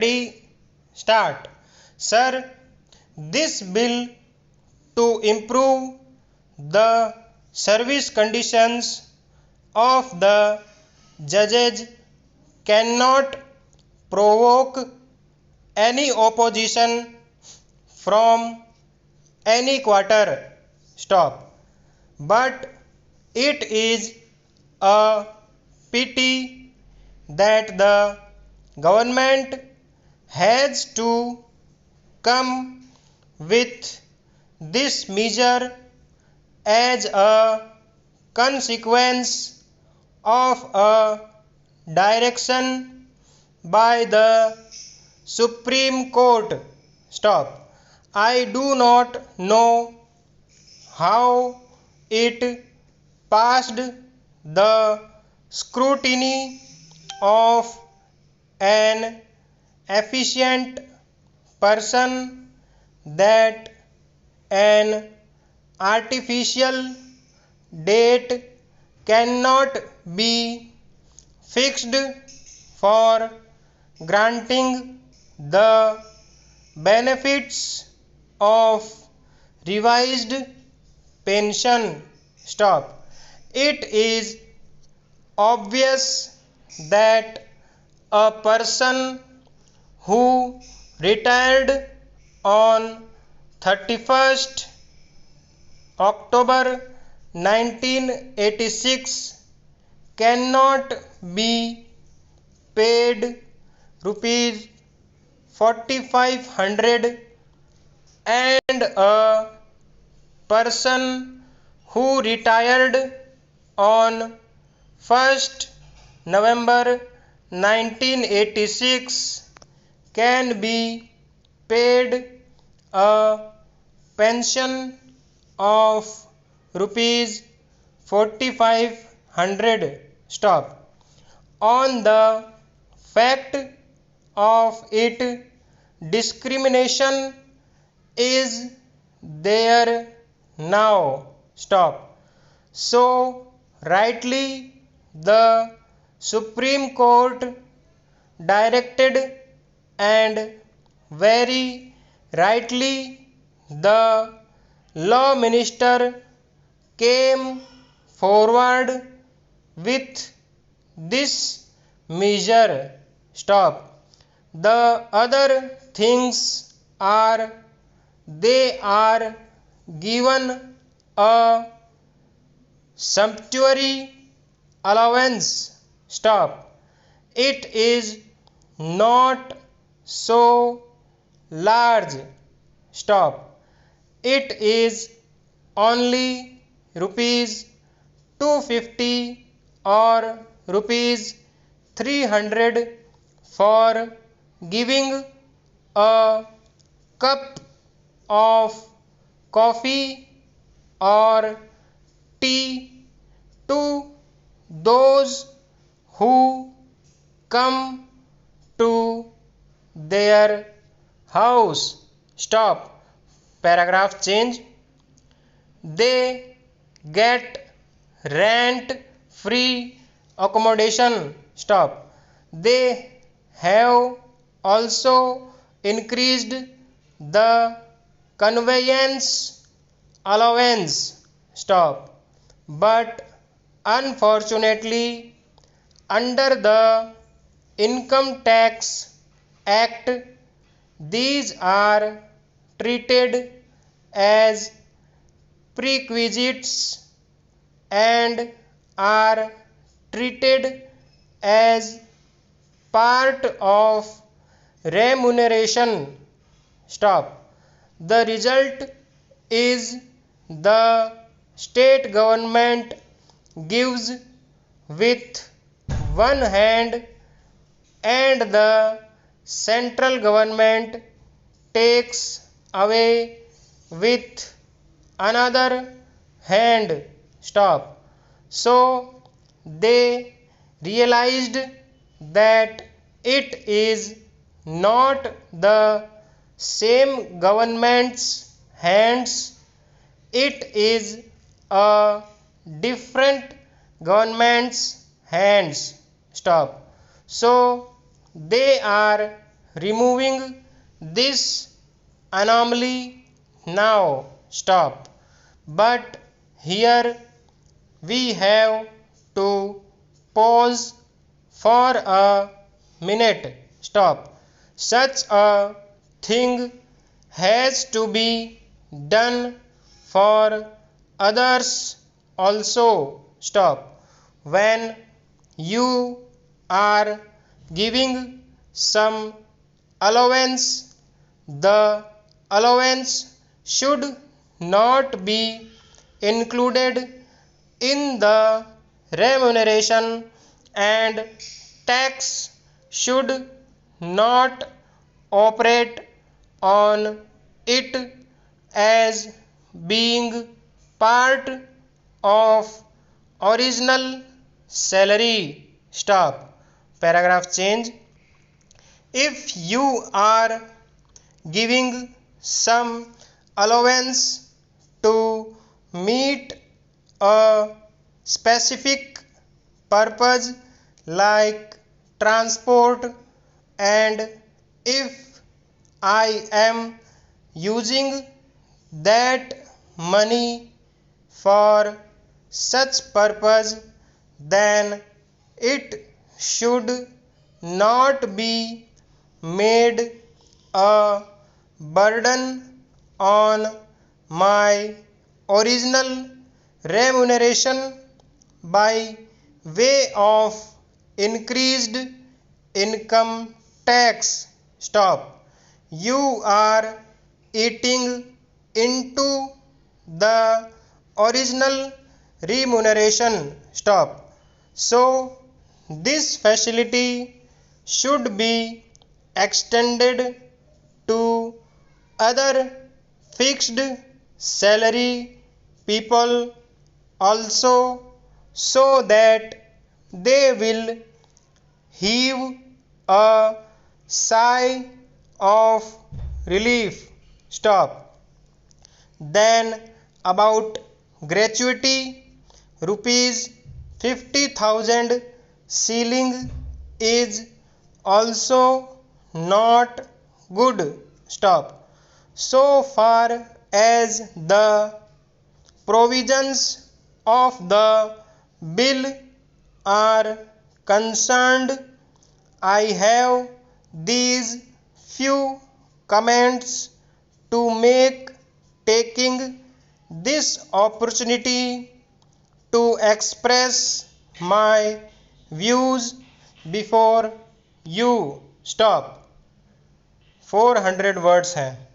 Ready, start. Sir, this bill to improve the service conditions of the judges cannot provoke any opposition from any quarter. Stop. But it is a pity that the government has to come with this measure as a consequence of a direction by the Supreme Court. Stop. I do not know how it passed the scrutiny of an efficient person that an artificial date cannot be fixed for granting the benefits of revised pension. Stop. It is obvious that a person who retired on 31st October 1986 cannot be paid rupees 4500 and a person who retired on 1st November 1986 can be paid a pension of rupees 4500. Stop. On the fact of it, discrimination is there now. Stop. So rightly the Supreme Court directed, and very rightly the law minister came forward with this measure. Stop. The other things are they are given a sumptuary allowance. Stop. It is not so large. Stop. It is only rupees 250 or rupees 300 for giving a cup of coffee or tea to those who come to their house. Stop. Paragraph change. They get rent free accommodation. Stop. They have also increased the conveyance allowance. Stop. But unfortunately, under the Income Tax Act, these are treated as prerequisites and are treated as part of remuneration. Stop. The result is the state government gives with one hand and the central government takes away with another hand. Stop. So they realized that it is not the same government's hands, it is a different government's hands. Stop. So they are removing this anomaly now. Stop. But here we have to pause for a minute. Stop. Such a thing has to be done for others also. Stop. When you are giving some allowance, the allowance should not be included in the remuneration, and tax should not operate on it as being part of original salary. Stop. Paragraph change. If you are giving some allowance to meet a specific purpose like transport, and if I am using that money for such purpose, then it should not be made a burden on my original remuneration by way of increased income tax. Stop. You are eating into the original remuneration. Stop. So this facility should be extended to other fixed salary people also, so that they will heave a sigh of relief. Stop. Then about gratuity, rupees 50,000 ceiling is also not good. Stop. So far as the provisions of the bill are concerned, I have these few comments to make, taking this opportunity to express my views before you. Stop. 400 words हैं.